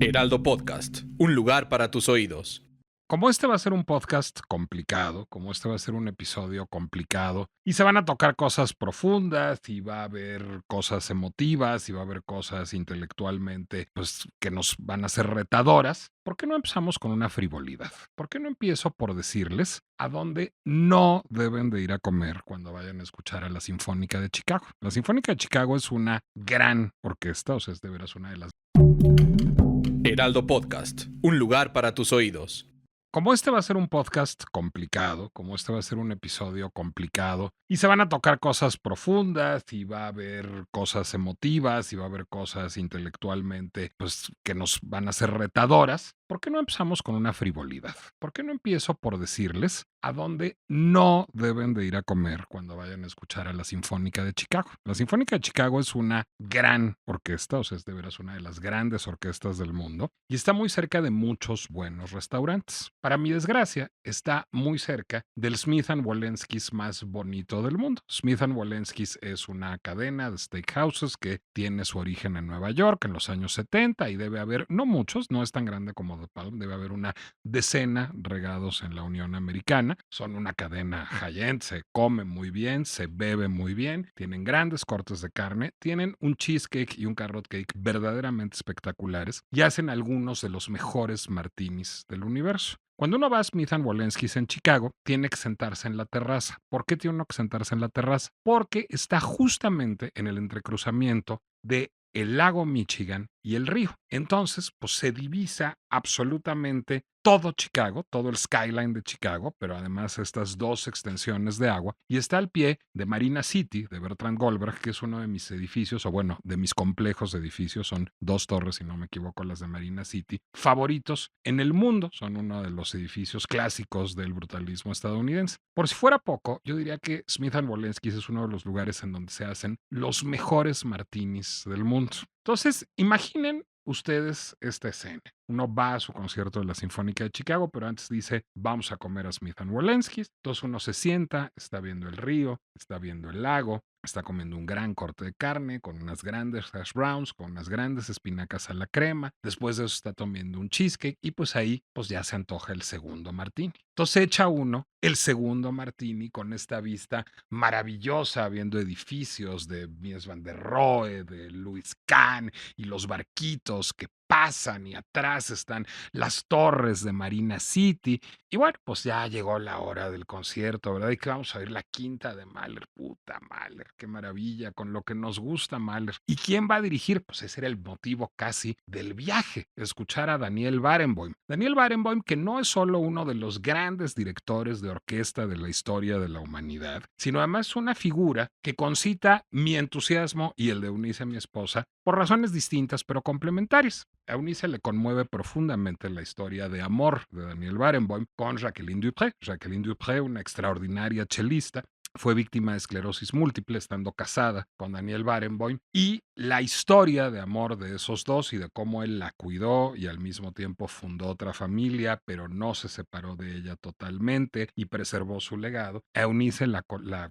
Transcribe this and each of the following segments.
Heraldo Podcast, un lugar para tus oídos. Como este va a ser un podcast complicado, como este va a ser un episodio complicado, y se van a tocar cosas profundas, y va a haber cosas emotivas, y va a haber cosas intelectualmente, pues, que nos van a ser retadoras, ¿por qué no empezamos con una frivolidad? ¿Por qué no empiezo por decirles a dónde no deben de ir a comer cuando vayan a escuchar a la Sinfónica de Chicago? La Sinfónica de Chicago es una gran orquesta, o sea, es de veras una de las... Heraldo Podcast, un lugar para tus oídos. Como este va a ser un podcast complicado, como este va a ser un episodio complicado, y se van a tocar cosas profundas, y va a haber cosas emotivas, y va a haber cosas intelectualmente, pues, que nos van a ser retadoras, ¿por qué no empezamos con una frivolidad? ¿Por qué no empiezo por decirles a dónde no deben de ir a comer cuando vayan a escuchar a la Sinfónica de Chicago? La Sinfónica de Chicago es una gran orquesta, o sea, es de veras una de las grandes orquestas del mundo, y está muy cerca de muchos buenos restaurantes. Para mi desgracia, está muy cerca del Smith Wollensky's más bonito del mundo. Smith Wollensky's es una cadena de steakhouses que tiene su origen en Nueva York en los años 70 y debe haber, no muchos, no es tan grande como The Palm, debe haber una decena regados en la Unión Americana. Son una cadena high-end, se come muy bien, se bebe muy bien, tienen grandes cortes de carne, tienen un cheesecake y un carrot cake verdaderamente espectaculares y hacen algunos de los mejores martinis del universo. Cuando uno va a Smith Wollensky's en Chicago, tiene que sentarse en la terraza. ¿Por qué tiene uno que sentarse en la terraza? Porque está justamente en el entrecruzamiento de el lago Michigan y el río. Entonces, pues se divisa absolutamente todo Chicago, todo el skyline de Chicago, pero además estas dos extensiones de agua, y está al pie de Marina City, de Bertrand Goldberg, que es uno de mis edificios, o bueno, de mis complejos de edificios, son dos torres, si no me equivoco, las de Marina City, favoritos en el mundo, son uno de los edificios clásicos del brutalismo estadounidense. Por si fuera poco, yo diría que Smith Wollensky's es uno de los lugares en donde se hacen los mejores martinis del mundo. Entonces, imaginen ustedes esta escena. Uno va a su concierto de la Sinfónica de Chicago, pero antes dice, vamos a comer a Smith Wollensky's. Entonces uno se sienta, está viendo el río, está viendo el lago, está comiendo un gran corte de carne con unas grandes hash browns, con unas grandes espinacas a la crema. Después de eso está tomando un cheesecake y pues ahí pues ya se antoja el segundo martini. Entonces echa uno el segundo martini con esta vista maravillosa, viendo edificios de Mies van der Rohe, de Louis Kahn y los barquitos que pasan y atrás están las torres de Marina City. Y bueno, pues ya llegó la hora del concierto, ¿verdad? Y que vamos a oír la quinta de Mahler. Puta Mahler, qué maravilla, con lo que nos gusta Mahler. ¿Y quién va a dirigir? Pues ese era el motivo casi del viaje, escuchar a Daniel Barenboim. Daniel Barenboim, que no es solo uno de los grandes directores de orquesta de la historia de la humanidad, sino además una figura que concita mi entusiasmo y el de Eunice, mi esposa, por razones distintas pero complementarias. A Eunice le conmueve profundamente la historia de amor de Daniel Barenboim con Jacqueline Dupré. Jacqueline Dupré, una extraordinaria chelista, fue víctima de esclerosis múltiple estando casada con Daniel Barenboim, y la historia de amor de esos dos y de cómo él la cuidó y al mismo tiempo fundó otra familia, pero no se separó de ella totalmente y preservó su legado, a Eunice la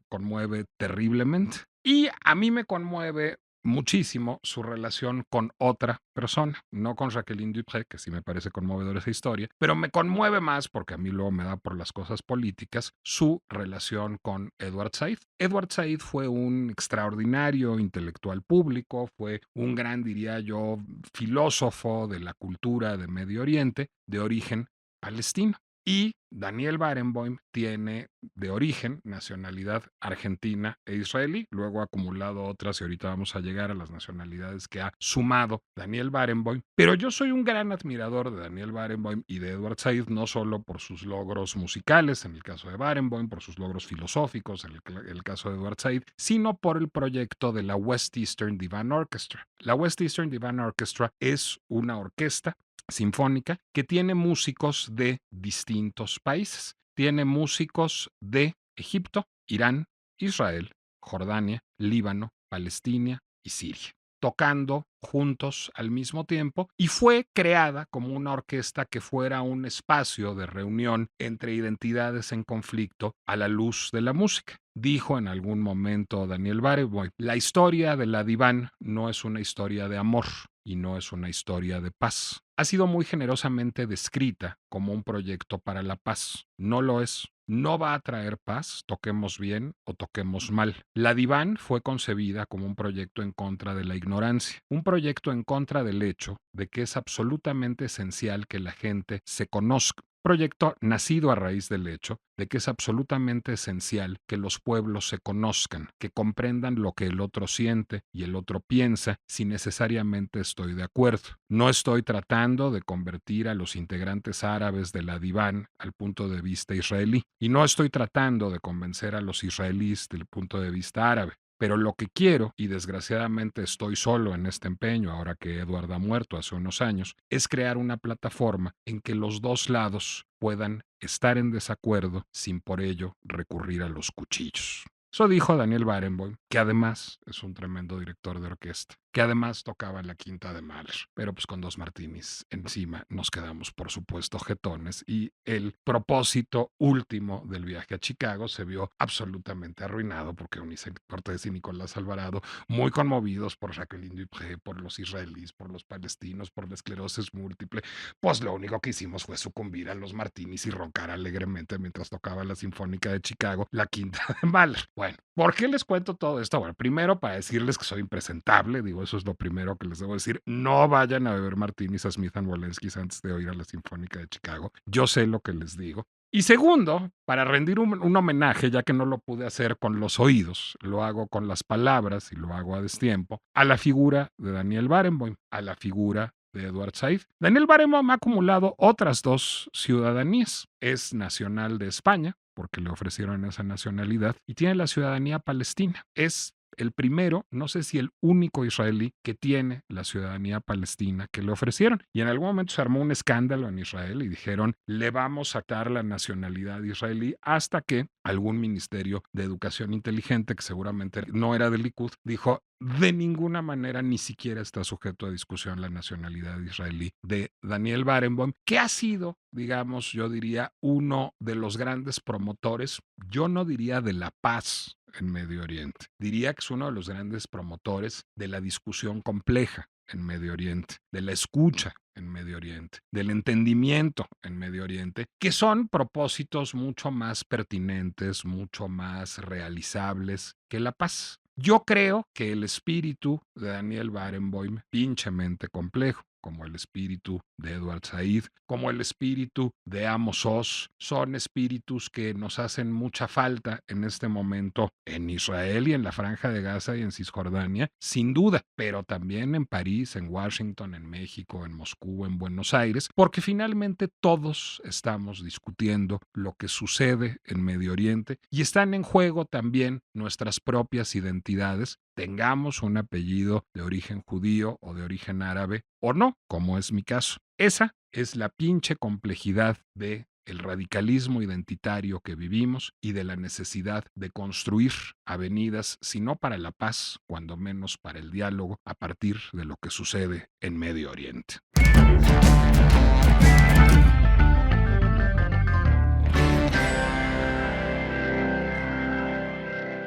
conmueve terriblemente. Y a mí me conmueve muchísimo su relación con otra persona, no con Jacqueline Dupré, que sí me parece conmovedora esa historia, pero me conmueve más, porque a mí luego me da por las cosas políticas, su relación con Edward Said. Edward Said fue un extraordinario intelectual público, fue un gran, diría yo, filósofo de la cultura de Medio Oriente, de origen palestino. Y Daniel Barenboim tiene de origen nacionalidad argentina e israelí, luego ha acumulado otras y ahorita vamos a llegar a las nacionalidades que ha sumado Daniel Barenboim. Pero yo soy un gran admirador de Daniel Barenboim y de Edward Said, no solo por sus logros musicales, en el caso de Barenboim, por sus logros filosóficos, en el caso de Edward Said, sino por el proyecto de la West Eastern Divan Orchestra. La West Eastern Divan Orchestra es una orquesta sinfónica que tiene músicos de distintos países. Tiene músicos de Egipto, Irán, Israel, Jordania, Líbano, Palestina y Siria, tocando juntos al mismo tiempo, y fue creada como una orquesta que fuera un espacio de reunión entre identidades en conflicto a la luz de la música. Dijo en algún momento Daniel Barenboim, la historia de la Divan no es una historia de amor, y no es una historia de paz. Ha sido muy generosamente descrita como un proyecto para la paz. No lo es. No va a traer paz, toquemos bien o toquemos mal. La Diván fue concebida como un proyecto en contra de la ignorancia, un proyecto en contra del hecho de que es absolutamente esencial que la gente se conozca. Proyecto nacido a raíz del hecho de que es absolutamente esencial que los pueblos se conozcan, que comprendan lo que el otro siente y el otro piensa, si necesariamente estoy de acuerdo. No estoy tratando de convertir a los integrantes árabes de la Diván al punto de vista israelí, y no estoy tratando de convencer a los israelíes del punto de vista árabe. Pero lo que quiero, y desgraciadamente estoy solo en este empeño ahora que Edward ha muerto hace unos años, es crear una plataforma en que los dos lados puedan estar en desacuerdo sin por ello recurrir a los cuchillos. Eso dijo Daniel Barenboim, que además es un tremendo director de orquesta, que además tocaba en la quinta de Mahler, pero pues con 2 martinis encima nos quedamos por supuesto jetones y el propósito último del viaje a Chicago se vio absolutamente arruinado porque Eunice Cortés y Nicolás Alvarado, muy conmovidos por Jacqueline Dupré, por los israelíes, por los palestinos, por la esclerosis múltiple, pues lo único que hicimos fue sucumbir a los martinis y roncar alegremente mientras tocaba la Sinfónica de Chicago, la quinta de Mahler. Bueno, ¿por qué les cuento todo esto? Bueno, primero para decirles que soy impresentable, digo, eso es lo primero que les debo decir. No vayan a beber martinis a Smith & Wollensky's antes de oír a la Sinfónica de Chicago. Yo sé lo que les digo. Y segundo, para rendir un homenaje, ya que no lo pude hacer con los oídos, lo hago con las palabras y lo hago a destiempo, a la figura de Daniel Barenboim, a la figura de Edward Said. Daniel Barenboim ha acumulado otras 2 ciudadanías. Es nacional de España, porque le ofrecieron esa nacionalidad, y tiene la ciudadanía palestina. Es el primero, no sé si el único israelí que tiene la ciudadanía palestina que le ofrecieron. Y en algún momento se armó un escándalo en Israel y dijeron, le vamos a sacar la nacionalidad israelí, hasta que algún ministerio de educación inteligente, que seguramente no era del Likud, dijo, de ninguna manera ni siquiera está sujeto a discusión la nacionalidad israelí de Daniel Barenboim, que ha sido, digamos, yo diría, uno de los grandes promotores, yo no diría de la paz en Medio Oriente, diría que es uno de los grandes promotores de la discusión compleja en Medio Oriente, de la escucha en Medio Oriente, del entendimiento en Medio Oriente, que son propósitos mucho más pertinentes, mucho más realizables que la paz. Yo creo que el espíritu de Daniel Barenboim, pinchemente complejo, como el espíritu de Edward Said, como el espíritu de Amos Oz, son espíritus que nos hacen mucha falta en este momento en Israel y en la Franja de Gaza y en Cisjordania, sin duda, pero también en París, en Washington, en México, en Moscú, en Buenos Aires, porque finalmente todos estamos discutiendo lo que sucede en Medio Oriente y están en juego también nuestras propias identidades, tengamos un apellido de origen judío o de origen árabe o no, como es mi caso. Esa es la pinche complejidad de el radicalismo identitario que vivimos y de la necesidad de construir avenidas, si no para la paz, cuando menos para el diálogo, a partir de lo que sucede en Medio Oriente.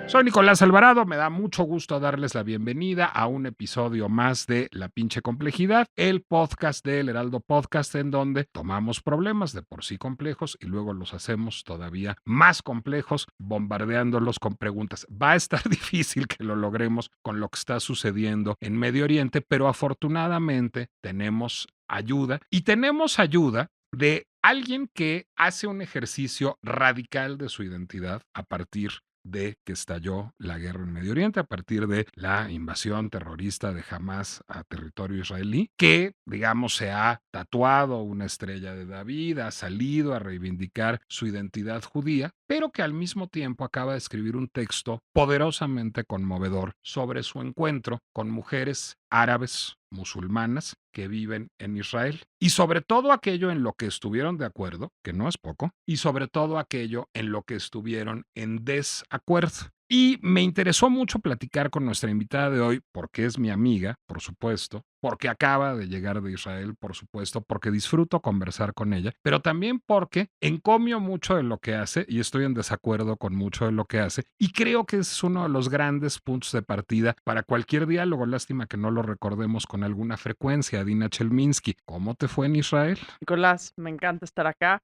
Soy Nicolás Alvarado, me da mucho gusto darles la bienvenida a un episodio más de La Pinche Complejidad, el podcast del Heraldo Podcast, en donde tomamos problemas de por sí complejos y luego los hacemos todavía más complejos, bombardeándolos con preguntas. Va a estar difícil que lo logremos con lo que está sucediendo en Medio Oriente, pero afortunadamente tenemos ayuda, y tenemos ayuda de alguien que hace un ejercicio radical de su identidad a partir de que estalló la guerra en Medio Oriente, a partir de la invasión terrorista de Hamás a territorio israelí, que, digamos, se ha tatuado una estrella de David, ha salido a reivindicar su identidad judía, pero que al mismo tiempo acaba de escribir un texto poderosamente conmovedor sobre su encuentro con mujeres árabes musulmanas que viven en Israel, y sobre todo aquello en lo que estuvieron de acuerdo, que no es poco, y sobre todo aquello en lo que estuvieron en desacuerdo. Y me interesó mucho platicar con nuestra invitada de hoy, porque es mi amiga, por supuesto, porque acaba de llegar de Israel, por supuesto, porque disfruto conversar con ella, pero también porque encomio mucho de lo que hace y estoy en desacuerdo con mucho de lo que hace. Y creo que es uno de los grandes puntos de partida para cualquier diálogo. Lástima que no lo recordemos con alguna frecuencia. Dina Chelminsky, ¿cómo te fue en Israel? Nicolás, me encanta estar acá.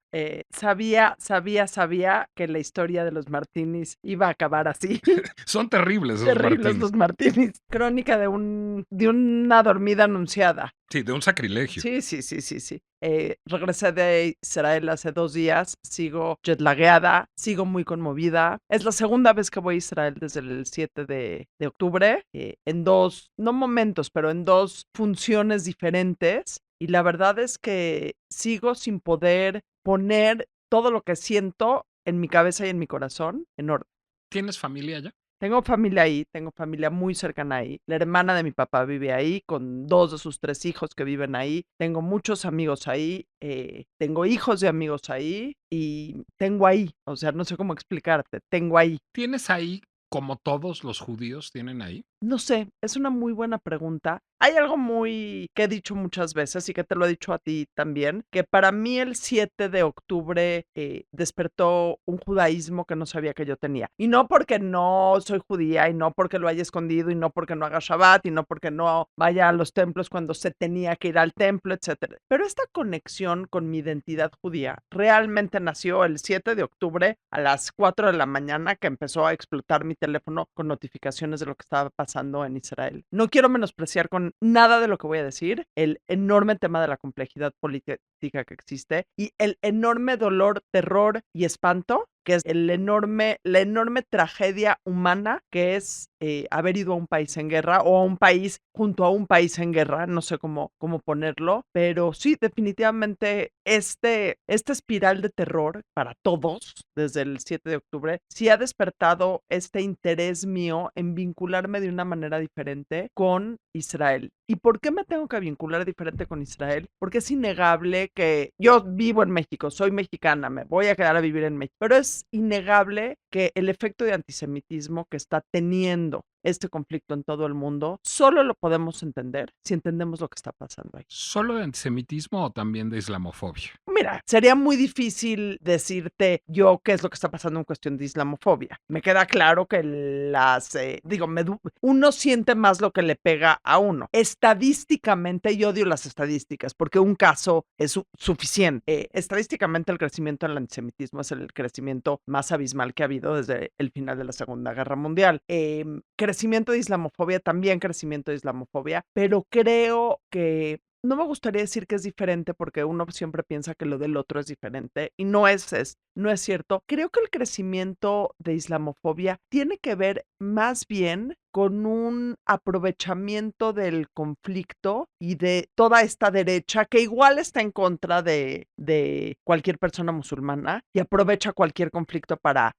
Sabía que la historia de los martinis iba a acabar así. Son terribles esos Terribles martinis. los martinis. Crónica de una dormida anunciada. Sí, de un sacrilegio. Sí. Regresé de Israel hace 2 días, sigo jetlagueada, sigo muy conmovida. Es la segunda vez que voy a Israel desde el 7 de octubre, en 2, no momentos, pero en 2 funciones diferentes. Y la verdad es que sigo sin poder poner todo lo que siento en mi cabeza y en mi corazón en orden. ¿Tienes familia allá? Tengo familia ahí, tengo familia muy cercana ahí. La hermana de mi papá vive ahí, con 2 de sus 3 hijos que viven ahí. Tengo muchos amigos ahí, tengo hijos de amigos ahí y tengo ahí, o sea, no sé cómo explicarte, tengo ahí. ¿Tienes ahí, como todos los judíos tienen ahí? No sé, es una muy buena pregunta. Hay algo muy que he dicho muchas veces y que te lo he dicho a ti también, que para mí el 7 de octubre despertó un judaísmo que no sabía que yo tenía. Y no porque no soy judía, y no porque lo haya escondido, y no porque no haga Shabbat, y no porque no vaya a los templos cuando se tenía que ir al templo, etcétera. Pero esta conexión con mi identidad judía realmente nació el 7 de octubre a las 4 de la mañana, que empezó a explotar mi teléfono con notificaciones de lo que estaba pasando en Israel. No quiero menospreciar con nada de lo que voy a decir el enorme tema de la complejidad política que existe y el enorme dolor, terror y espanto que es la enorme tragedia humana que es haber ido a un país en guerra o a un país junto a un país en guerra, no sé cómo ponerlo, pero sí, definitivamente esta espiral de terror para todos desde el 7 de octubre sí ha despertado este interés mío en vincularme de una manera diferente con Israel. ¿Y por qué me tengo que vincular diferente con Israel? Porque es innegable que yo vivo en México, soy mexicana, me voy a quedar a vivir en México, pero es innegable que el efecto de antisemitismo que está teniendo este conflicto en todo el mundo, solo lo podemos entender si entendemos lo que está pasando ahí. ¿Solo de antisemitismo o también de islamofobia? Mira, sería muy difícil decirte yo qué es lo que está pasando en cuestión de islamofobia. Me queda claro que uno siente más lo que le pega a uno. Estadísticamente, y odio las estadísticas, porque un caso es suficiente. Estadísticamente, el crecimiento del antisemitismo es el crecimiento más abismal que ha habido desde el final de la Segunda Guerra Mundial. Crecimiento de islamofobia, también crecimiento de islamofobia, pero creo que no me gustaría decir que es diferente porque uno siempre piensa que lo del otro es diferente y no es cierto. Creo que el crecimiento de islamofobia tiene que ver más bien con un aprovechamiento del conflicto y de toda esta derecha que igual está en contra de cualquier persona musulmana y aprovecha cualquier conflicto para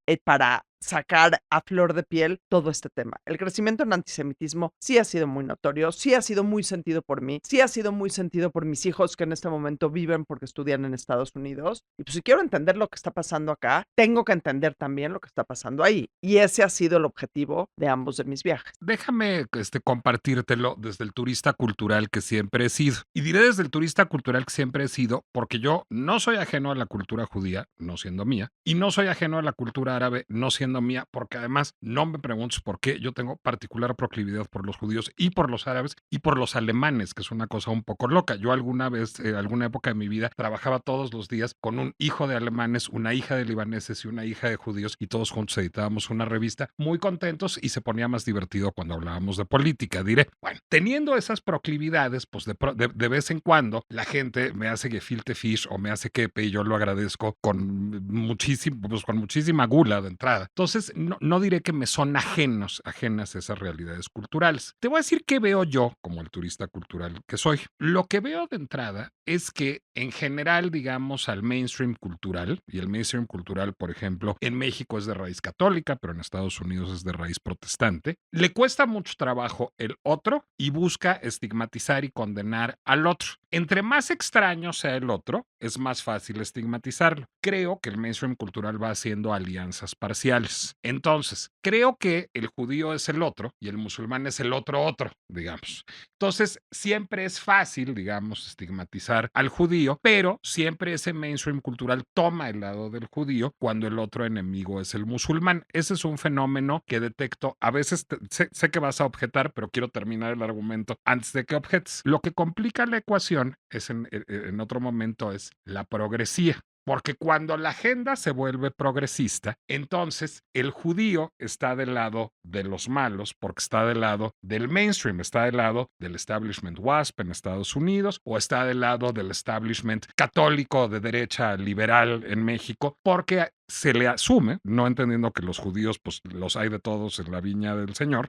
sacar a flor de piel todo este tema. El crecimiento en antisemitismo sí ha sido muy notorio, sí ha sido muy sentido por mí, sí ha sido muy sentido por mis hijos que en este momento viven porque estudian en Estados Unidos. Y pues si quiero entender lo que está pasando acá, tengo que entender también lo que está pasando ahí. Y ese ha sido el objetivo de ambos de mis viajes. Déjame compartírtelo desde el turista cultural que siempre he sido. Y diré desde el turista cultural que siempre he sido porque yo no soy ajeno a la cultura judía, no siendo mía, y no soy ajeno a la cultura árabe, no siendo mía, porque además no me preguntes por qué yo tengo particular proclividad por los judíos y por los árabes y por los alemanes, que es una cosa un poco loca. Yo alguna vez, alguna época de mi vida, trabajaba todos los días con un hijo de alemanes, una hija de libaneses y una hija de judíos y todos juntos editábamos una revista muy contentos y se ponía más divertido cuando hablábamos de política. Diré, bueno, teniendo esas proclividades, pues de vez en cuando la gente me hace gefilte fish o me hace quepe y yo lo agradezco con muchísima gula de entrada. Entonces, no diré que me son ajenas esas realidades culturales. Te voy a decir qué veo yo como el turista cultural que soy. Lo que veo de entrada es que en general, digamos, al mainstream cultural, y el mainstream cultural, por ejemplo, en México es de raíz católica, pero en Estados Unidos es de raíz protestante, le cuesta mucho trabajo el otro y busca estigmatizar y condenar al otro. Entre más extraño sea el otro, es más fácil estigmatizarlo. Creo que el mainstream cultural va haciendo alianzas parciales. iguales. Entonces, creo que el judío es el otro y el musulmán es el otro, digamos. Entonces, siempre es fácil, digamos, estigmatizar al judío, pero siempre ese mainstream cultural toma el lado del judío cuando el otro enemigo es el musulmán. Ese es un fenómeno que detecto. A veces sé que vas a objetar, pero quiero terminar el argumento antes de que objetes. Lo que complica la ecuación es en otro momento es la progresía. Porque cuando la agenda se vuelve progresista, entonces el judío está del lado de los malos, porque está del lado del mainstream, está del lado del establishment WASP en Estados Unidos, o está del lado del establishment católico de derecha liberal en México, porque se le asume, no entendiendo que los judíos, pues los hay de todos en la viña del Señor,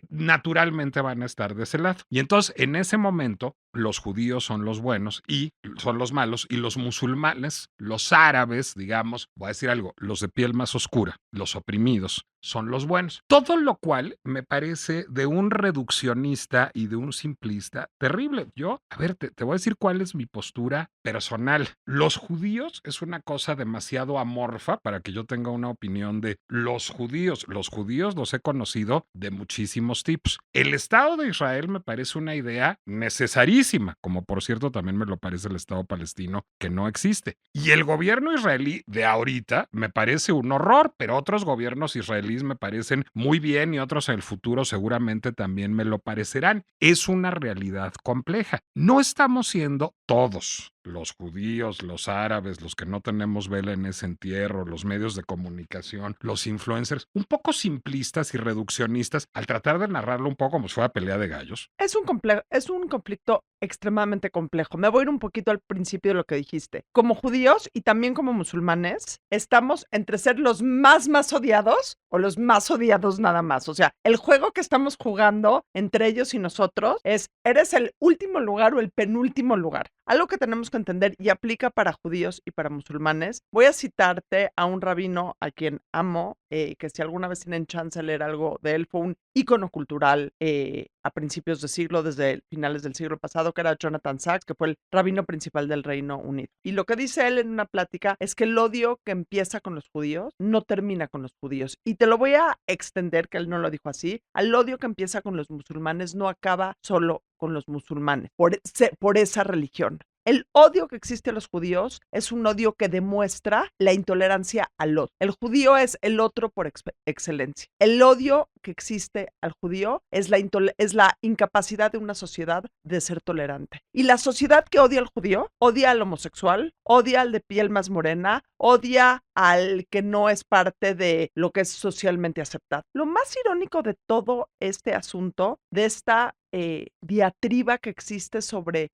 naturalmente van a estar de ese lado. Y entonces, en ese momento, los judíos son los buenos y son los malos, y los musulmanes, los árabes, digamos, voy a decir algo, los de piel más oscura, los oprimidos, son los buenos. Todo lo cual me parece de un reduccionista y de un simplista terrible. Yo, a ver, te voy a decir cuál es mi postura personal. Los judíos es una cosa demasiado amorfa para que yo tenga una opinión de los judíos. Los judíos los he conocido de muchísimos tipos. El Estado de Israel me parece una idea necesarísima, como por cierto también me lo parece el Estado palestino, que no existe. Y el gobierno israelí de ahorita me parece un horror, pero otros gobiernos israelíes me parecen muy bien y otros en el futuro seguramente también me lo parecerán. Es una realidad compleja. No estamos siendo todos, los judíos, los árabes, los que no tenemos vela en ese entierro, los medios de comunicación, los influencers, un poco simplistas y reduccionistas al tratar de narrarlo un poco como si fuera pelea de gallos. Es un conflicto extremadamente complejo. Me voy a ir un poquito al principio de lo que dijiste. Como judíos y también como musulmanes, estamos entre ser los más odiados o los más odiados nada más. O sea, el juego que estamos jugando entre ellos y nosotros es, ¿eres el último lugar o el penúltimo lugar? Algo que tenemos que entender y aplica para judíos y para musulmanes. Voy a citarte a un rabino a quien amo, que si alguna vez tienen chance de leer algo de él, fue un ícono cultural a principios de siglo, desde finales del siglo pasado, que era Jonathan Sacks, que fue el rabino principal del Reino Unido. Y lo que dice él en una plática es que el odio que empieza con los judíos no termina con los judíos. Y te lo voy a extender, que él no lo dijo así, al odio que empieza con los musulmanes no acaba solo con los musulmanes, por esa religión. El odio que existe a los judíos es un odio que demuestra la intolerancia al otro. El judío es el otro por excelencia. El odio que existe al judío es la incapacidad de una sociedad de ser tolerante. Y la sociedad que odia al judío, odia al homosexual, odia al de piel más morena, odia al que no es parte de lo que es socialmente aceptado. Lo más irónico de todo este asunto, de esta diatriba que existe sobre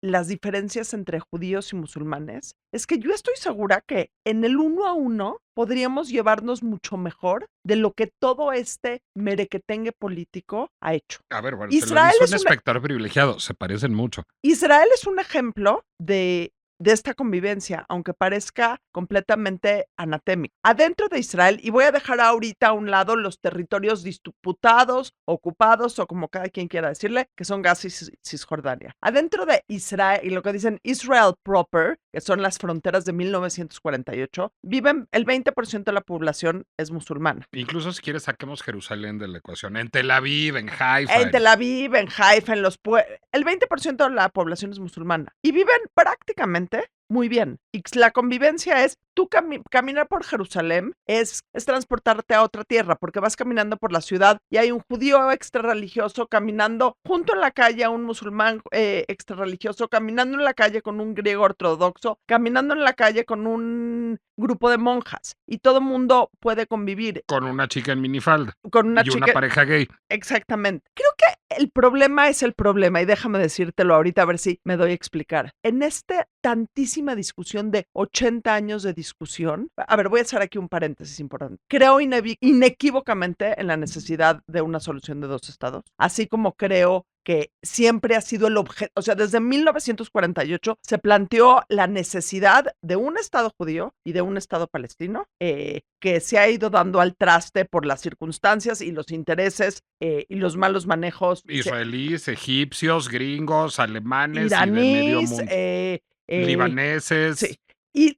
las diferencias entre judíos y musulmanes, es que yo estoy segura que en el 1 a 1 podríamos llevarnos mucho mejor de lo que todo este merequetengue político ha hecho. A ver, bueno, Israel te lo dice un espectador privilegiado, se parecen mucho. Israel es un ejemplo de esta convivencia, aunque parezca completamente anatémico. Adentro de Israel, y voy a dejar ahorita a un lado los territorios disputados, ocupados, o como cada quien quiera decirle, que son Gaza y Cisjordania. Adentro de Israel, y lo que dicen Israel proper, que son las fronteras de 1948, viven el 20% de la población es musulmana. Incluso si quieres saquemos Jerusalén de la ecuación. En Tel Aviv, en Haifa. En Tel Aviv, en Haifa, el 20% de la población es musulmana. Y viven prácticamente muy bien. Y la convivencia es, tú caminar por Jerusalén es transportarte a otra tierra, porque vas caminando por la ciudad y hay un judío extrarreligioso caminando junto en la calle a un musulmán extrarreligioso, caminando en la calle con un griego ortodoxo, caminando en la calle con un grupo de monjas. Y todo el mundo puede convivir. Con una chica en minifalda. Con una una pareja gay. Exactamente. Creo que el problema es el problema, y déjame decírtelo ahorita a ver si me doy a explicar. En esta tantísima discusión de 80 años de discusión, a ver, voy a hacer aquí un paréntesis importante. Creo inequívocamente en la necesidad de una solución de 2 estados, así como creo que siempre ha sido el objeto, o sea, desde 1948 se planteó la necesidad de un Estado judío y de un Estado palestino, que se ha ido dando al traste por las circunstancias y los intereses y los malos manejos. Israelíes, egipcios, gringos, alemanes, iraníes, y de medio mundo. Libaneses, sí.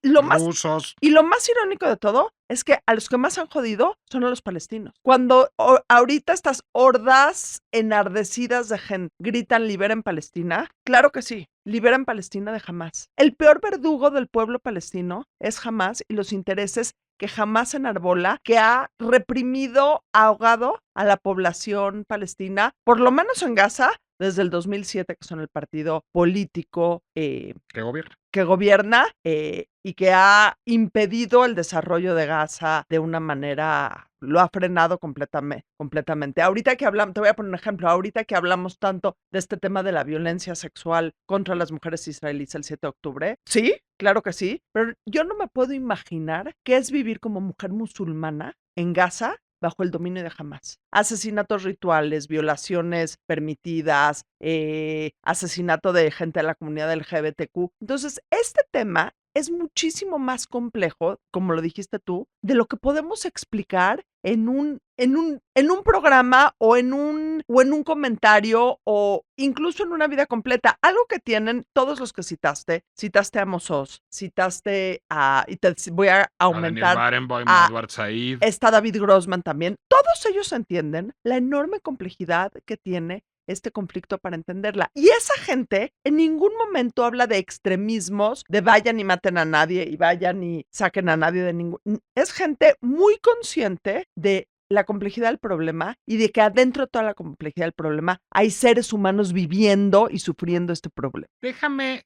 Rusos. Y lo más irónico de todo es que a los que más han jodido son a los palestinos. Cuando ahorita estas hordas enardecidas de gente gritan liberen Palestina, claro que sí, liberen Palestina de Hamás. El peor verdugo del pueblo palestino es Hamás y los intereses que Hamás enarbola, que ha reprimido, ahogado a la población palestina, por lo menos en Gaza, desde el 2007, que son el partido político ¿Qué gobierno? que gobierna y que ha impedido el desarrollo de Gaza de una manera, lo ha frenado completamente. Ahorita que hablamos, te voy a poner un ejemplo, ahorita que hablamos tanto de este tema de la violencia sexual contra las mujeres israelíes el 7 de octubre, sí, claro que sí, pero yo no me puedo imaginar qué es vivir como mujer musulmana en Gaza bajo el dominio de Hamás. Asesinatos rituales, violaciones permitidas, asesinato de gente de la comunidad LGBTQ. Entonces, este tema es muchísimo más complejo, como lo dijiste tú, de lo que podemos explicar en un programa o en un comentario o incluso en una vida completa. Algo que tienen todos los que citaste a Amos Oz, citaste y te voy a aumentar a Daniel Barenboim, a Edward Said. Está David Grossman también. Todos ellos entienden la enorme complejidad que tiene este conflicto para entenderla. Y esa gente en ningún momento habla de extremismos, de vayan y maten a nadie y vayan y saquen a nadie de ningún... Es gente muy consciente de la complejidad del problema y de que adentro de toda la complejidad del problema hay seres humanos viviendo y sufriendo este problema. Déjame,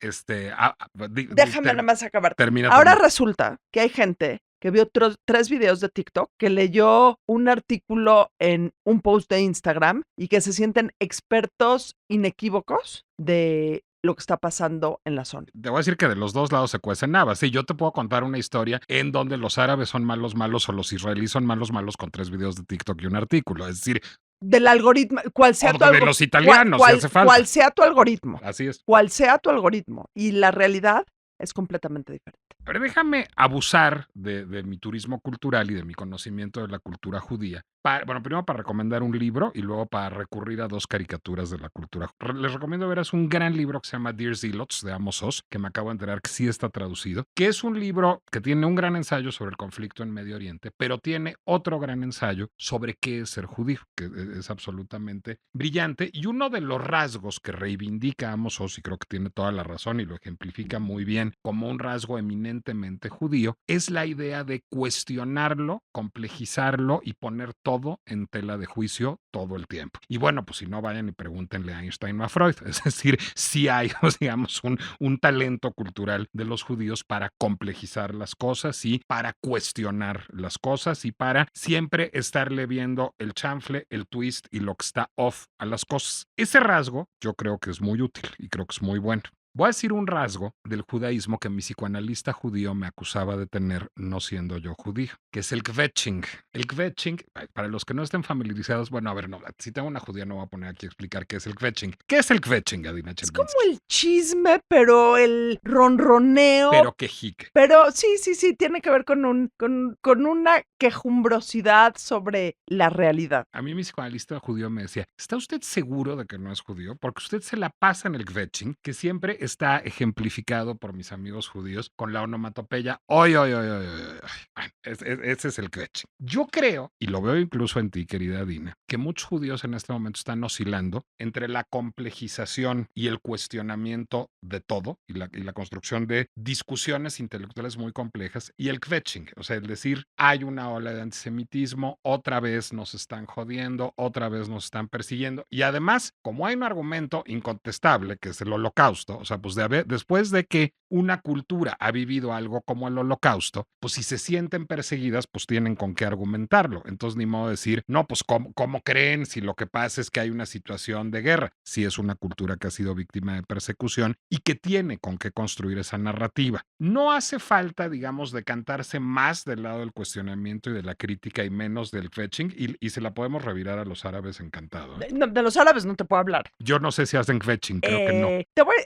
Déjame nada más acabar. Termina. Ahora resulta que hay gente que vio 3 videos de TikTok, que leyó un artículo en un post de Instagram y que se sienten expertos inequívocos de lo que está pasando en la zona. Te voy a decir que de los dos lados se cuecen habas. Sí, yo te puedo contar una historia en donde los árabes son malos o los israelíes son malos con 3 videos de TikTok y un artículo. Es decir, del algoritmo, cual sea tu de los italianos, si hace falta. Cual sea tu algoritmo. Así es. Cual sea tu algoritmo. Y la realidad es completamente diferente. Pero déjame abusar de mi turismo cultural y de mi conocimiento de la cultura judía. Primero para recomendar un libro y luego para recurrir a 2 caricaturas de la cultura. Les recomiendo ver, es un gran libro que se llama Dear Zealots de Amos Oz, que me acabo de enterar que sí está traducido, que es un libro que tiene un gran ensayo sobre el conflicto en Medio Oriente, pero tiene otro gran ensayo sobre qué es ser judío, que es absolutamente brillante. Y uno de los rasgos que reivindica Amos Oz, y creo que tiene toda la razón y lo ejemplifica muy bien como un rasgo eminentemente judío, es la idea de cuestionarlo, complejizarlo y poner todo en tela de juicio todo el tiempo. Y bueno, pues si no, vayan y pregúntenle a Einstein o a Freud. Es decir, sí hay, digamos, un talento cultural de los judíos para complejizar las cosas y para cuestionar las cosas y para siempre estarle viendo el chanfle, el twist y lo que está off a las cosas. Ese rasgo yo creo que es muy útil y creo que es muy bueno. Voy a decir un rasgo del judaísmo que mi psicoanalista judío me acusaba de tener no siendo yo judío, que es el kvetching. El kvetching, para los que no estén familiarizados, bueno, a ver, no, si tengo una judía no voy a poner aquí a explicar qué es el kvetching. ¿Qué es el kvetching, Adina Chelminsky? Es como el chisme, pero el ronroneo. Pero quejique. Pero sí, tiene que ver con una quejumbrosidad sobre la realidad. A mí mi psicoanalista judío me decía, ¿está usted seguro de que no es judío? Porque usted se la pasa en el kvetching, que siempre está ejemplificado por mis amigos judíos con la onomatopeya oy. Bueno, ese es el kvetching. Yo creo, y lo veo incluso en ti, querida Dina, que muchos judíos en este momento están oscilando entre la complejización y el cuestionamiento de todo y la construcción de discusiones intelectuales muy complejas y el kvetching, o sea, el decir, hay una ola de antisemitismo, otra vez nos están jodiendo, otra vez nos están persiguiendo y además, como hay un argumento incontestable que es el holocausto, o sea, pues después de que una cultura ha vivido algo como el holocausto, pues si se sienten perseguidas, pues tienen con qué argumentarlo. Entonces, ni modo de decir, no, pues ¿cómo creen si lo que pasa es que hay una situación de guerra? Si es una cultura que ha sido víctima de persecución y que tiene con qué construir esa narrativa. No hace falta, digamos, decantarse más del lado del cuestionamiento y de la crítica y menos del kvetching y se la podemos revirar a los árabes encantado. No, de los árabes no te puedo hablar. Yo no sé si hacen kvetching, creo que no.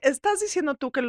Estás diciendo tú que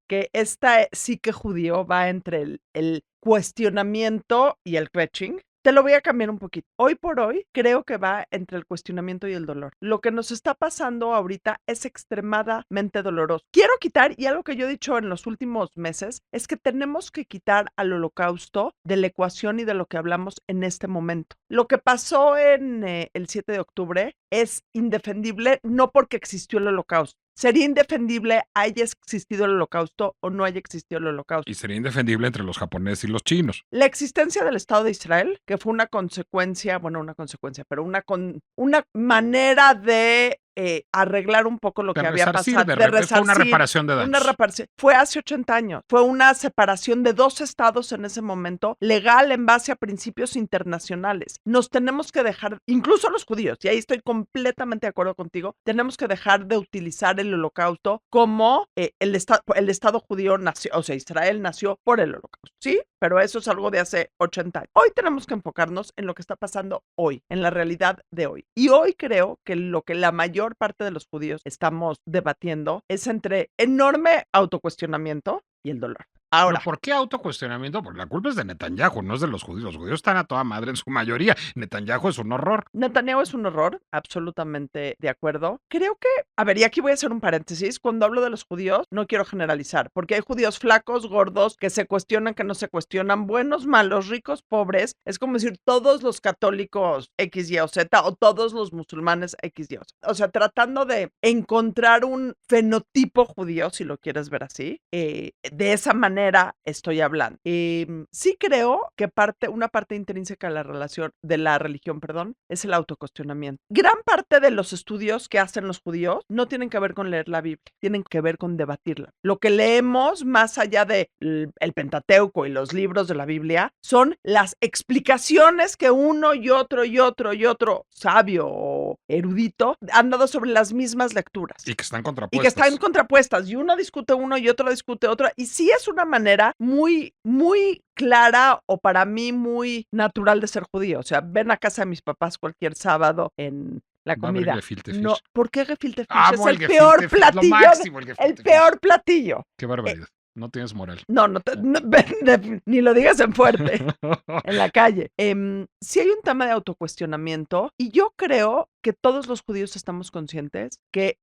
que esta psique judío va entre el cuestionamiento y el kvetching. Te lo voy a cambiar un poquito. Hoy por hoy, creo que va entre el cuestionamiento y el dolor. Lo que nos está pasando ahorita es extremadamente doloroso. Quiero quitar, y algo que yo he dicho en los últimos meses, es que tenemos que quitar al holocausto de la ecuación y de lo que hablamos en este momento. Lo que pasó en el 7 de octubre es indefendible, no porque existió el holocausto. Sería indefendible haya existido el holocausto o no haya existido el holocausto. Y sería indefendible entre los japoneses y los chinos. La existencia del Estado de Israel, que fue una consecuencia, pero una manera de arreglar un poco lo que había pasado. Fue una reparación de daños. Fue hace 80 años. Fue una separación de dos estados en ese momento, legal en base a principios internacionales. Nos tenemos que dejar, incluso los judíos, y ahí estoy completamente de acuerdo contigo, tenemos que dejar de utilizar el holocausto como el Estado judío nació, o sea, Israel nació por el holocausto, ¿sí? Pero eso es algo de hace 80 años. Hoy tenemos que enfocarnos en lo que está pasando hoy, en la realidad de hoy. Y hoy creo que lo que la mayor parte de los judíos estamos debatiendo es entre enorme autocuestionamiento y el dolor. Ahora, ¿pero por qué autocuestionamiento? Porque la culpa es de Netanyahu, no es de los judíos. Los judíos están a toda madre en su mayoría. Netanyahu es un horror. Netanyahu es un horror, absolutamente de acuerdo. Creo que, a ver, y aquí voy a hacer un paréntesis. Cuando hablo de los judíos, no quiero generalizar, porque hay judíos flacos, gordos, que se cuestionan, que no se cuestionan, buenos, malos, ricos, pobres. Es como decir todos los católicos X, Y o Z o todos los musulmanes X, Y o Z. O sea, tratando de encontrar un fenotipo judío, si lo quieres ver así, de esa manera estoy hablando. Sí creo que una parte intrínseca de la religión, es el autocuestionamiento. Gran parte de los estudios que hacen los judíos no tienen que ver con leer la Biblia, tienen que ver con debatirla. Lo que leemos más allá de el Pentateuco y los libros de la Biblia son las explicaciones que uno y otro sabio o erudito han dado sobre las mismas lecturas. Y que están contrapuestas. Y uno discute uno y otro discute otro. Y sí es una manera muy, muy clara o para mí muy natural de ser judío. O sea, ven a casa de mis papás cualquier sábado en la comida. No, ¿por qué gefilte fish? Es el peor platillo. El peor platillo. Qué barbaridad. No tienes moral. No, ni lo digas en fuerte, en la calle. Sí hay un tema de autocuestionamiento y yo creo que todos los judíos estamos conscientes que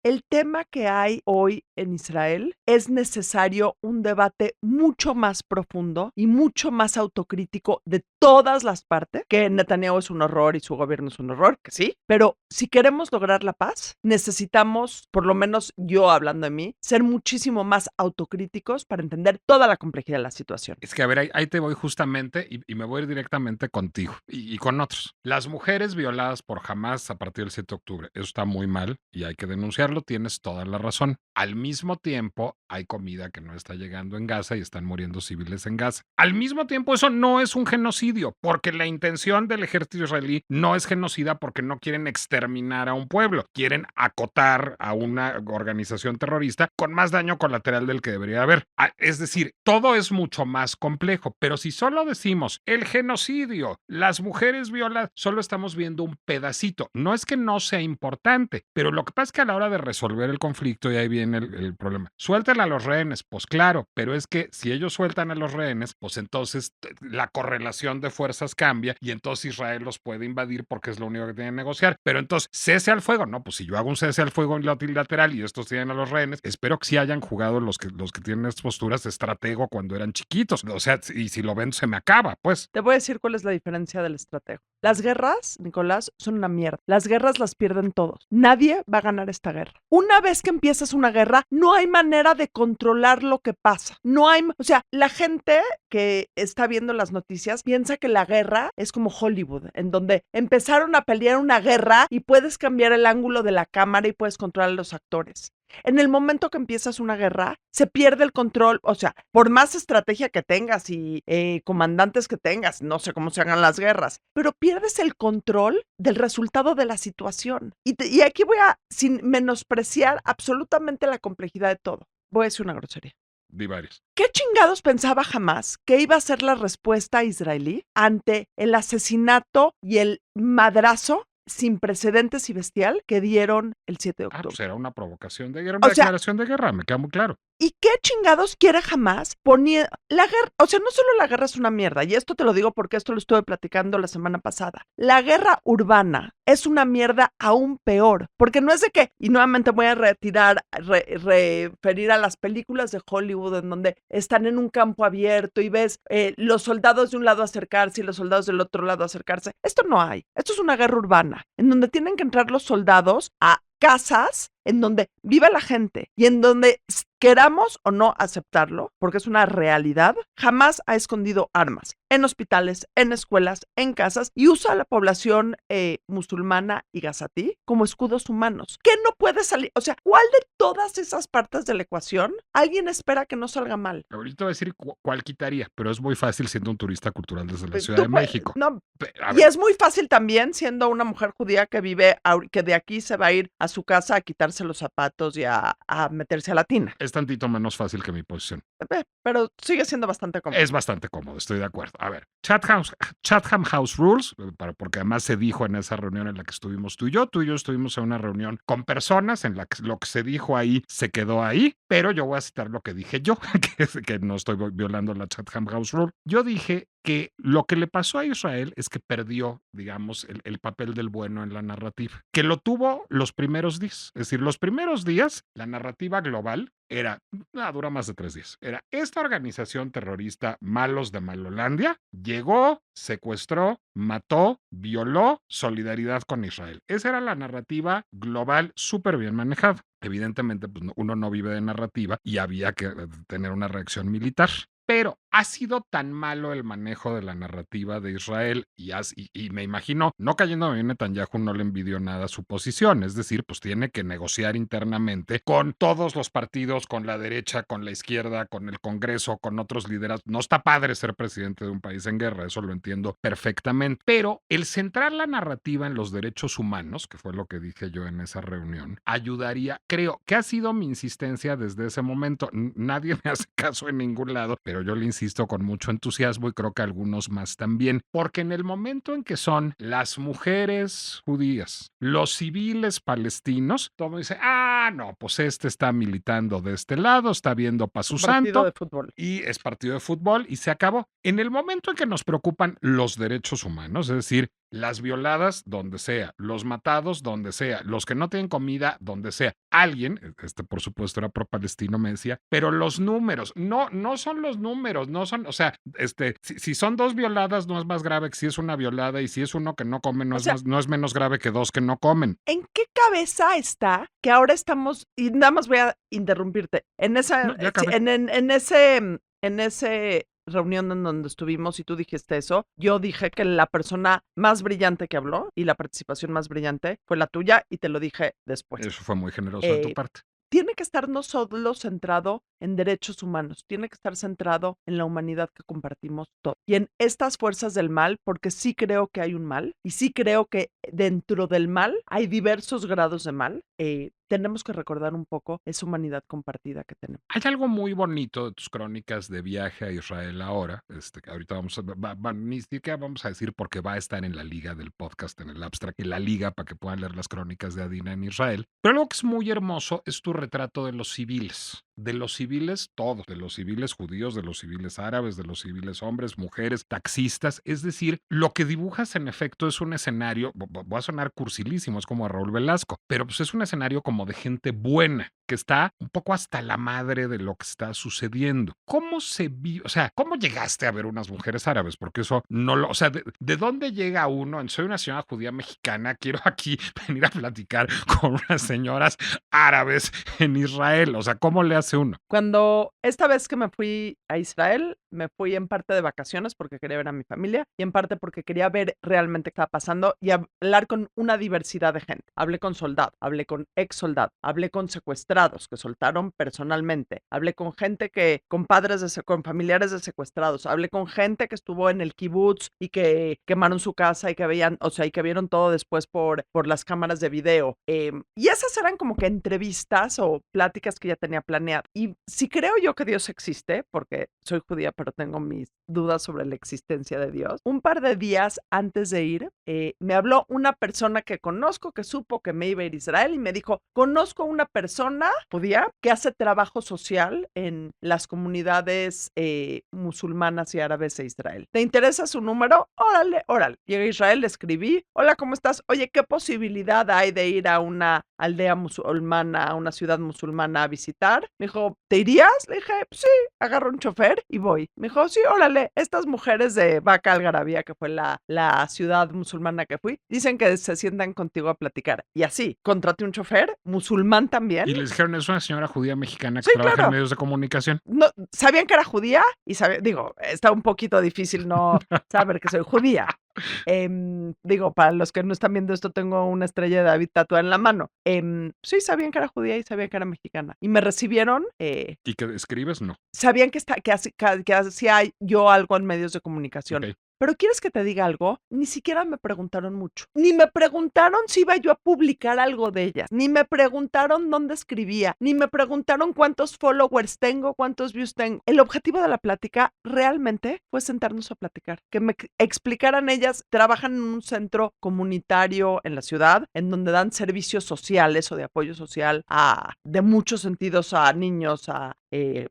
el tema que hay hoy en Israel es necesario un debate mucho más profundo y mucho más autocrítico de todas las partes, que Netanyahu es un horror y su gobierno es un horror, que sí, pero si queremos lograr la paz, necesitamos, por lo menos yo hablando de mí, ser muchísimo más autocríticos para entender toda la complejidad de la situación. Es que, a ver, ahí te voy justamente y me voy a ir directamente contigo y con otros. Las mujeres violadas por Hamás a partir del 7 de octubre, eso está muy mal y hay que denunciarlo, tienes toda la razón. Al mismo tiempo, hay comida que no está llegando en Gaza y están muriendo civiles en Gaza. Al mismo tiempo, eso no es un genocidio, porque la intención del ejército israelí no es genocida porque no quieren exterminar a un pueblo, quieren acotar a una organización terrorista con más daño colateral del que debería haber. Es decir, todo es mucho más complejo, pero si solo decimos el genocidio, las mujeres violadas, solo estamos viendo un pedacito. No es que no sea importante, pero lo que pasa es que a la hora de resolver el conflicto, y ahí viene el problema, suelten a los rehenes, pues claro, pero es que si ellos sueltan a los rehenes, pues entonces la correlación de fuerzas cambia y entonces Israel los puede invadir porque es lo único que tienen que negociar. Pero entonces, cese al fuego, no, pues si yo hago un cese al fuego multilateral y estos tienen a los rehenes, espero que sí hayan jugado los que tienen estas posturas de estratego cuando eran chiquitos. O sea, y si lo ven, se me acaba, pues. Te voy a decir cuál es la diferencia del estratego. Las guerras, Nicolás, son una mierda. Las guerras las pierden todos. Nadie va a ganar esta guerra. Una vez que empiezas una guerra, no hay manera de controlar lo que pasa. La gente que está viendo las noticias piensa que la guerra es como Hollywood, en donde empezaron a pelear una guerra y puedes cambiar el ángulo de la cámara y puedes controlar a los actores. En el momento que empiezas una guerra, se pierde el control, o sea, por más estrategia que tengas y comandantes que tengas, no sé cómo se hagan las guerras, pero pierdes el control del resultado de la situación. Y aquí voy a, sin menospreciar absolutamente la complejidad de todo, voy a decir una grosería. Di varios. ¿Qué chingados pensaba Hamás que iba a ser la respuesta israelí ante el asesinato y el madrazo sin precedentes y bestial que dieron el 7 de octubre? Pues era una provocación de guerra, una declaración de guerra, me queda muy claro. ¿y qué chingados quiere Hamás poner la guerra? O sea, no solo la guerra es una mierda, y esto te lo digo porque esto lo estuve platicando la semana pasada. La guerra urbana es una mierda aún peor, porque no es de que, y nuevamente voy a referir a las películas de Hollywood en donde están en un campo abierto y ves los soldados de un lado acercarse y los soldados del otro lado acercarse. Esto no hay. Esto es una guerra urbana, en donde tienen que entrar los soldados a casas en donde viva la gente y en donde queramos o no aceptarlo, porque es una realidad, jamás ha escondido armas en hospitales, en escuelas, en casas y usa a la población musulmana y gazatí como escudos humanos. ¿Qué no puede salir? O sea, ¿cuál de todas esas partes de la ecuación alguien espera que no salga mal? Ahorita voy a decir cuál quitaría, pero es muy fácil siendo un turista cultural desde la Ciudad de México. No, y es muy fácil también siendo una mujer judía que vive, que de aquí se va a ir a su casa a quitarse los zapatos y a meterse a la tina. Es tantito menos fácil que mi posición. Pero sigue siendo bastante cómodo. Es bastante cómodo, estoy de acuerdo. A ver, Chatham House Rules, porque además se dijo en esa reunión en la que estuvimos tú y yo estuvimos en una reunión con personas en la que lo que se dijo ahí se quedó ahí, pero yo voy a citar lo que dije yo, que no estoy violando la Chatham House Rule. Yo dije que lo que le pasó a Israel es que perdió, digamos, el papel del bueno en la narrativa, que lo tuvo los primeros días. Es decir, los primeros días, la narrativa global era, dura más de 3 días, era esta organización terrorista Malos de Malolandia, llegó, secuestró, mató, violó, solidaridad con Israel. Esa era la narrativa global súper bien manejada. Evidentemente, pues uno no vive de narrativa y había que tener una reacción militar. Pero ha sido tan malo el manejo de la narrativa de Israel y me imagino, no cayéndome bien Netanyahu, no le envidio nada su posición. Es decir, pues tiene que negociar internamente con todos los partidos, con la derecha, con la izquierda, con el Congreso, con otros liderazgos. No está padre ser presidente de un país en guerra, eso lo entiendo perfectamente. Pero el centrar la narrativa en los derechos humanos, que fue lo que dije yo en esa reunión, ayudaría. Creo que ha sido mi insistencia desde ese momento. Nadie me hace caso en ningún lado, pero yo le insisto con mucho entusiasmo y creo que algunos más también, porque en el momento en que son las mujeres judías, los civiles palestinos, todo dice, no, pues este está militando de este lado, está viendo para su santo de fútbol. Y es partido de fútbol y se acabó. En el momento en que nos preocupan los derechos humanos, es decir, las violadas donde sea, los matados donde sea, los que no tienen comida donde sea. Alguien, por supuesto era pro-palestino, me decía, pero los números, no son los números, no son, o sea, si son 2 violadas no es más grave que si es una violada y si es uno que no come no es menos grave que 2 que no comen. ¿En qué cabeza está que ahora estamos, y nada más voy a interrumpirte, en esa, en ese reunión en donde estuvimos y tú dijiste eso, yo dije que la persona más brillante que habló y la participación más brillante fue la tuya y te lo dije después. Eso fue muy generoso de tu parte. Tiene que estar no solo centrado en derechos humanos, tiene que estar centrado en la humanidad que compartimos todos y en estas fuerzas del mal, porque sí creo que hay un mal y sí creo que dentro del mal hay diversos grados de mal. Tenemos que recordar un poco esa humanidad compartida que tenemos. Hay algo muy bonito de tus crónicas de viaje a Israel ahora, que ahorita ni siquiera vamos a decir porque va a estar en la liga del podcast, en el abstract, en la liga para que puedan leer las crónicas de Adina en Israel. Pero algo que es muy hermoso es tu retrato de los civiles. De los civiles todos, de los civiles judíos, de los civiles árabes, de los civiles hombres, mujeres, taxistas. Es decir, lo que dibujas en efecto es un escenario, voy a sonar cursilísimo, es como a Raúl Velasco, pero pues es un escenario como de gente buena, que está un poco hasta la madre de lo que está sucediendo. ¿Cómo se vio? O sea, ¿cómo llegaste a ver unas mujeres árabes? Porque eso no lo, o sea, ¿de dónde llega uno? Soy una señora judía mexicana, quiero aquí venir a platicar con unas señoras árabes en Israel. O sea, ¿cómo le hace uno? Cuando esta vez que me fui a Israel, me fui en parte de vacaciones porque quería ver a mi familia y en parte porque quería ver realmente qué estaba pasando y hablar con una diversidad de gente. Hablé con soldados, hablé con ex soldados, hablé con secuestrados que soltaron personalmente, hablé con gente con con familiares de secuestrados, hablé con gente que estuvo en el kibutz y que quemaron su casa y que veían, o sea, y que vieron todo después por las cámaras de video. Y esas eran como que entrevistas o pláticas que ya tenía planeado. Y si creo yo que Dios existe, porque soy judía, pero tengo mis dudas sobre la existencia de Dios. Un par de días antes de ir, me habló una persona que conozco, que supo que me iba a ir a Israel y me dijo, conozco una persona judía que hace trabajo social en las comunidades musulmanas y árabes de Israel. ¿Te interesa su número? Órale, órale. Llegué a Israel, le escribí, hola, ¿cómo estás? Oye, ¿qué posibilidad hay de ir a una aldea musulmana, a una ciudad musulmana a visitar? Me dijo, ¿te irías? Le dije, pues sí, agarro un chofer y voy. Me dijo, sí, órale, estas mujeres de Baca Algarabía, que fue la ciudad musulmana que fui, dicen que se sientan contigo a platicar. Y así, contraté un chofer, musulmán también. Y les dijeron, es una señora judía mexicana que Sí, trabaja claro. en medios de comunicación. No, sabían que era judía y digo, está un poquito difícil no saber que soy judía. Digo, para los que no están viendo esto, tengo una estrella de David tatuada en la mano. Sí, sabían que era judía y sabían que era mexicana. Y me recibieron. ¿Y que escribes? No. Sabían que hacía yo algo en medios de comunicación. Ok. Pero ¿quieres que te diga algo? Ni siquiera me preguntaron mucho. Ni me preguntaron si iba yo a publicar algo de ellas. Ni me preguntaron dónde escribía. Ni me preguntaron cuántos followers tengo, cuántos views tengo. El objetivo de la plática realmente fue sentarnos a platicar. Que me explicaran ellas. Trabajan en un centro comunitario en la ciudad, en donde dan servicios sociales o de apoyo social de muchos sentidos a niños, a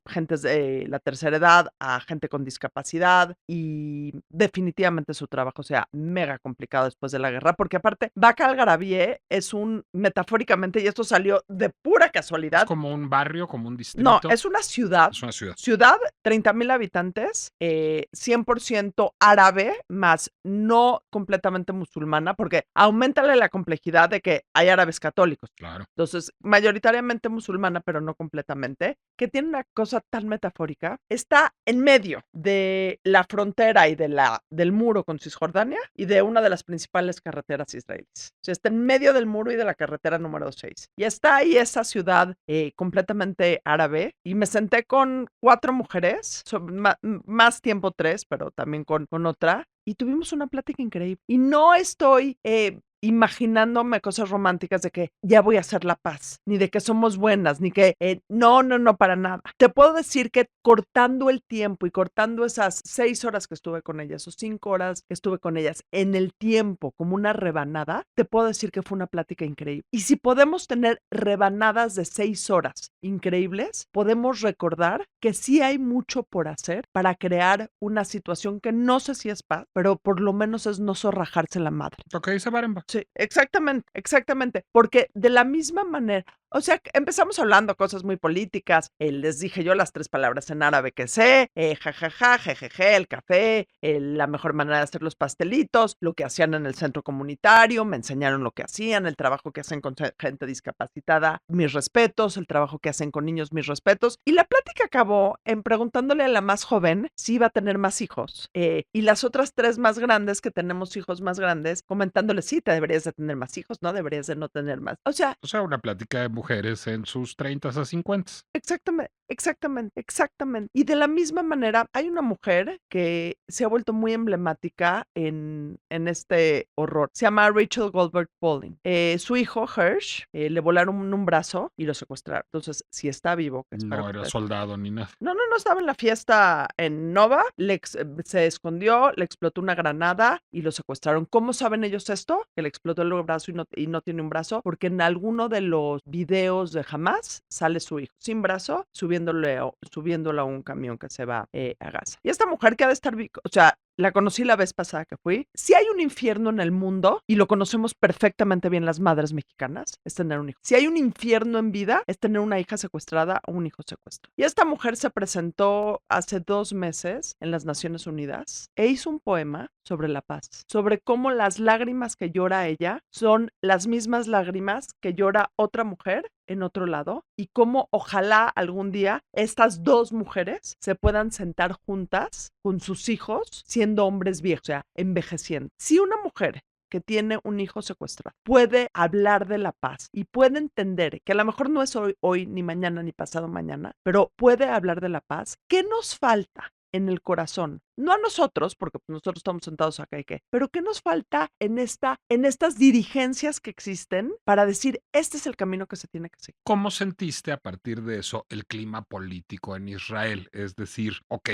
gente de la tercera edad, a gente con discapacidad, y definitivamente su trabajo sea mega complicado después de la guerra, porque aparte Baca Algarabía es metafóricamente, y esto salió de pura Es casualidad. como un barrio, como un distrito. No, es una ciudad. Es una ciudad. Ciudad, 30,000 habitantes, 100% árabe, más no completamente musulmana, porque aumentale la complejidad de que hay árabes católicos. Claro. Entonces, mayoritariamente musulmana, pero no completamente, que tiene una cosa tan metafórica. Está en medio de la frontera y del muro con Cisjordania y de una de las principales carreteras israelíes. O sea, está en medio del muro y de la carretera número 6. Y está ahí esa ciudad completamente árabe. Y me senté con 4 mujeres, más tiempo 3, pero también con otra. Y tuvimos una plática increíble. Y no estoy imaginándome cosas románticas de que ya voy a hacer la paz, ni de que somos buenas, ni que no, para nada. Te puedo decir que cortando el tiempo y cortando esas 6 horas que estuve con ellas o 5 horas que estuve con ellas en el tiempo como una rebanada, te puedo decir que fue una plática increíble. Y si podemos tener rebanadas de 6 horas increíbles, podemos recordar que sí hay mucho por hacer para crear una situación que no sé si es paz, pero por lo menos es no zorrajarse la madre. Ok, se baremba. Sí, exactamente, porque de la misma manera, o sea, empezamos hablando cosas muy políticas, les dije yo las 3 palabras en árabe que sé, jajaja, jejeje, el café, la mejor manera de hacer los pastelitos, lo que hacían en el centro comunitario, me enseñaron lo que hacían, el trabajo que hacen con gente discapacitada, mis respetos, el trabajo que hacen con niños, mis respetos, y la plática acabó en preguntándole a la más joven si iba a tener más hijos, y las otras 3 más grandes, que tenemos hijos más grandes, comentándole, sí, te deberías de tener más hijos, no deberías de no tener más. O sea, una plática de mujeres en sus 30 a 50. Exactamente. Y de la misma manera, hay una mujer que se ha vuelto muy emblemática en este horror. Se llama Rachel Goldberg Pauling. Su hijo, Hirsch, le volaron un brazo y lo secuestraron. Entonces, si está vivo, que espero No que era esté. soldado ni nada. No, estaba en la fiesta en Nova, se escondió, le explotó una granada y lo secuestraron. ¿Cómo saben ellos esto? Que le explotó el brazo y no tiene un brazo, porque en alguno de los videos de Hamas sale su hijo sin brazo subiéndolo a un camión que se va a Gaza. Y esta mujer que ha de estar, o sea, la conocí la vez pasada que fui. Si hay un infierno en el mundo, y lo conocemos perfectamente bien las madres mexicanas, es tener un hijo. Si hay un infierno en vida, es tener una hija secuestrada o un hijo secuestrado. Y esta mujer se presentó hace 2 meses en las Naciones Unidas e hizo un poema sobre la paz, sobre cómo las lágrimas que llora ella son las mismas lágrimas que llora otra mujer en otro lado, y cómo ojalá algún día estas 2 mujeres se puedan sentar juntas con sus hijos siendo hombres viejos, o sea, envejeciendo. Si una mujer que tiene un hijo secuestrado puede hablar de la paz y puede entender que a lo mejor no es hoy ni mañana ni pasado mañana, pero puede hablar de la paz, ¿qué nos falta en el corazón no a nosotros, porque nosotros estamos sentados acá y qué, pero qué nos falta en estas dirigencias que existen para decir, este es el camino que se tiene que seguir. ¿Cómo sentiste a partir de eso el clima político en Israel? Es decir, ok,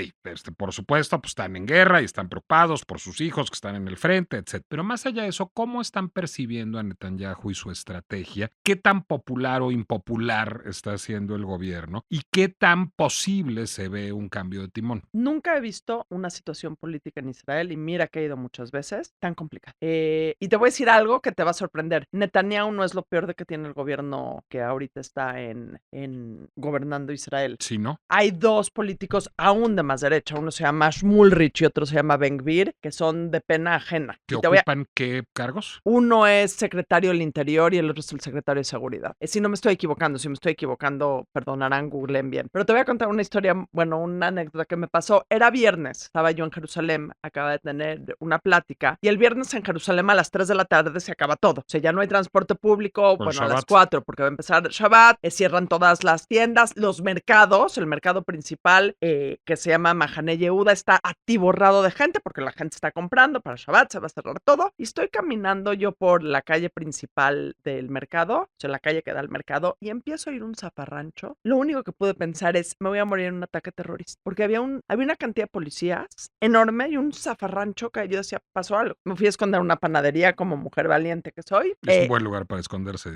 por supuesto, pues están en guerra y están preocupados por sus hijos que están en el frente, etc. Pero más allá de eso, ¿cómo están percibiendo a Netanyahu y su estrategia? ¿Qué tan popular o impopular está haciendo el gobierno? ¿Y qué tan posible se ve un cambio de timón? Nunca he visto una situación política en Israel, y mira que he ido muchas veces, tan complicada. Y te voy a decir algo que te va a sorprender. Netanyahu no es lo peor de que tiene el gobierno que ahorita está en gobernando Israel. ¿Sí, no? Hay dos políticos aún de más derecha. Uno se llama Shmulrich y otro se llama Ben-Gvir, que son de pena ajena. ¿Que ocupan qué cargos? Uno es secretario del Interior y el otro es el secretario de Seguridad. Si no me estoy equivocando, si me estoy equivocando, perdonarán, googleen bien. Pero te voy a contar una historia, bueno, una anécdota que me pasó. Era viernes, estaba yo en Jerusalén, acaba de tener una plática, y el viernes en Jerusalén a las 3 de la tarde se acaba todo. O sea, ya no hay transporte público, Por bueno, a las Shabbat. 4, porque va a empezar Shabbat, cierran todas las tiendas, los mercados, el mercado principal, que se llama Mahane Yehuda, está atiborrado de gente, porque la gente está comprando para Shabbat, se va a cerrar todo, y estoy caminando yo por la calle principal del mercado, o sea, la calle que da al mercado, y empiezo a ir un zafarrancho. Lo único que pude pensar es, me voy a morir en un ataque terrorista, porque había una cantidad de policías enorme y un zafarrancho que yo decía, pasó algo. Me fui a esconder a una panadería como mujer valiente que soy. Es un buen lugar para esconderse.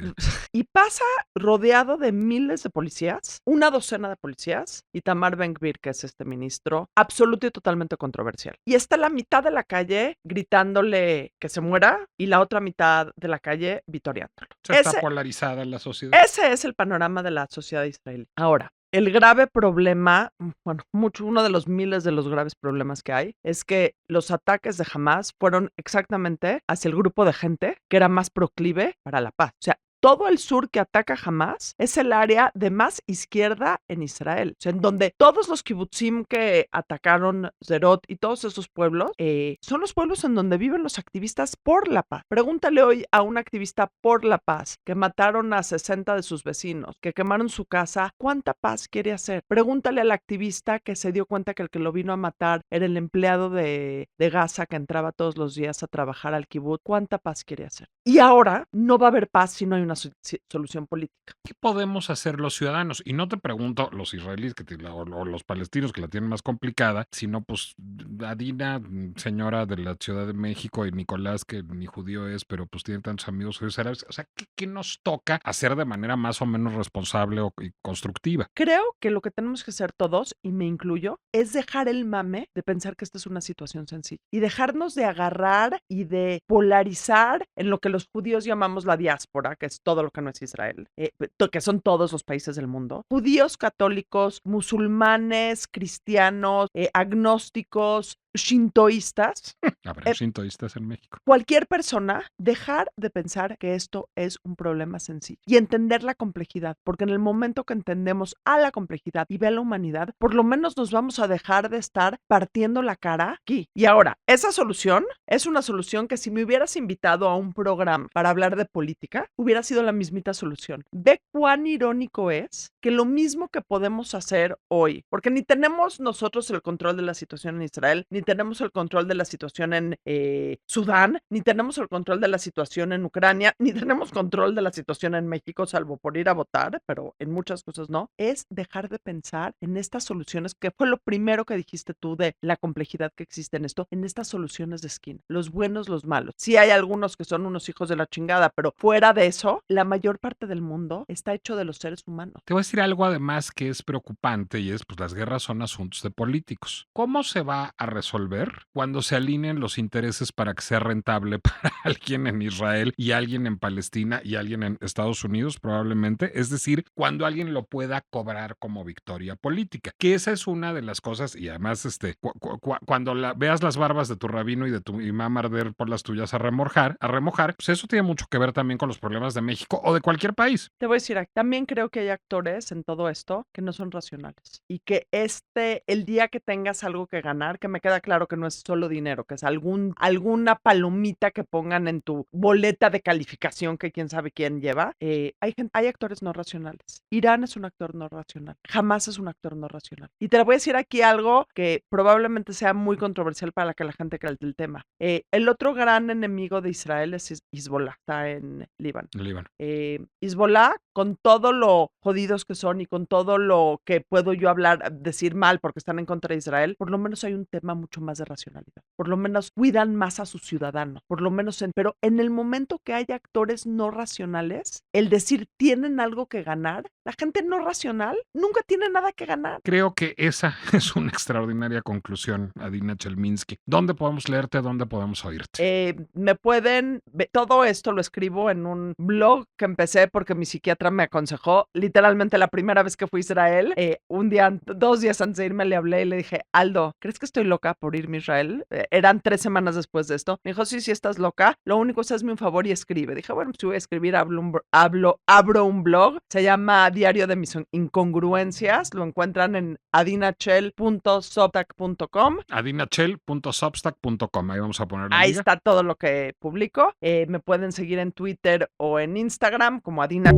Y pasa rodeado de miles de policías, una docena de policías, y Tamar Ben-Gvir, que es este ministro, absoluto y totalmente controversial. Y está la mitad de la calle gritándole que se muera y la otra mitad de la calle vitoreándolo. Está polarizada la sociedad. Ese es el panorama de la sociedad israelí. Ahora, el grave problema, bueno, uno de los miles de los graves problemas que hay, es que los ataques de Hamás fueron exactamente hacia el grupo de gente que era más proclive para la paz. O sea, todo el sur que ataca Hamás es el área de más izquierda en Israel. O sea, en donde todos los kibutzim que atacaron Sderot y todos esos pueblos son los pueblos en donde viven los activistas por la paz. Pregúntale hoy a un activista por la paz que mataron a 60 de sus vecinos, que quemaron su casa, ¿cuánta paz quiere hacer? Pregúntale al activista que se dio cuenta que el que lo vino a matar era el empleado de Gaza que entraba todos los días a trabajar al kibutz, ¿cuánta paz quiere hacer? Y ahora no va a haber paz si no hay una solución política. ¿Qué podemos hacer los ciudadanos? Y no te pregunto los israelíes o los palestinos que la tienen más complicada, sino pues Adina, señora de la Ciudad de México, y Nicolás, que ni judío es, pero pues tiene tantos amigos judíos árabes. O sea, ¿qué nos toca hacer de manera más o menos responsable y constructiva? Creo que lo que tenemos que hacer todos, y me incluyo, es dejar el mame de pensar que esta es una situación sencilla y dejarnos de agarrar y de polarizar en lo que los judíos llamamos la diáspora, que es todo lo que no es Israel, que son todos los países del mundo. Judíos, católicos, musulmanes, cristianos, agnósticos, shintoístas. Habrá shintoístas en México. Cualquier persona, dejar de pensar que esto es un problema sencillo y entender la complejidad, porque en el momento que entendemos a la complejidad y ve a la humanidad, por lo menos nos vamos a dejar de estar partiendo la cara aquí. Y ahora, esa solución es una solución que si me hubieras invitado a un programa para hablar de política, hubiera sido la mismita solución. Ve cuán irónico es que lo mismo que podemos hacer hoy, porque ni tenemos nosotros el control de la situación en Israel, ni tenemos el control de la situación en Sudán, ni tenemos el control de la situación en Ucrania, ni tenemos control de la situación en México, salvo por ir a votar, pero en muchas cosas no, es dejar de pensar en estas soluciones, que fue lo primero que dijiste tú de la complejidad que existe en esto, en estas soluciones de esquina, los buenos, los malos. Sí hay algunos que son unos hijos de la chingada, pero fuera de eso, la mayor parte del mundo está hecho de los seres humanos. Te voy a decir algo además que es preocupante, y es, pues las guerras son asuntos de políticos. ¿Cómo se va a resolver cuando se alineen los intereses para que sea rentable para alguien en Israel y alguien en Palestina y alguien en Estados Unidos probablemente? Es decir, cuando alguien lo pueda cobrar como victoria política, que esa es una de las cosas. Y además cuando veas las barbas de tu rabino y de tu imam arder por las tuyas a remojar, pues eso tiene mucho que ver también con los problemas de México o de cualquier país. Te voy a decir, también creo que hay actores en todo esto que no son racionales y que el día que tengas algo que ganar, que me queda claro que no es solo dinero, que es alguna palomita que pongan en tu boleta de calificación que quién sabe quién lleva. Hay actores no racionales. Irán es un actor no racional. Jamás es un actor no racional. Y te voy a decir aquí algo que probablemente sea muy controversial para que la gente cree el tema. El otro gran enemigo de Israel es Hezbollah, está en Líbano. Hezbollah, con todo lo jodidos que son y con todo lo que puedo yo decir mal porque están en contra de Israel, por lo menos hay un tema mucho más de racionalidad. Por lo menos cuidan más a sus ciudadanos. Por lo menos pero en el momento que haya actores no racionales, el decir tienen algo que ganar, la gente no racional nunca tiene nada que ganar. Creo que esa es una extraordinaria conclusión, Adina Chelminsky. ¿Dónde podemos leerte? ¿Dónde podemos oírte? Me pueden... Todo esto lo escribo en un blog que empecé porque mi psiquiatra me aconsejó. Literalmente la primera vez que fui a Israel, 2 días antes de irme le hablé y le dije, Aldo, ¿crees que estoy loca por irme a Israel? Eran 3 semanas después de esto. Me dijo, sí, estás loca. Lo único es hazme un favor y escribe. Dije, bueno, si voy a escribir, abro un blog. Se llama Diario de mis Incongruencias. Lo encuentran en adinachel.substack.com. adinachel.substack.com. Ahí vamos a poner la Ahí liga. está todo lo que publico. Me pueden seguir en Twitter o en Instagram como Adina.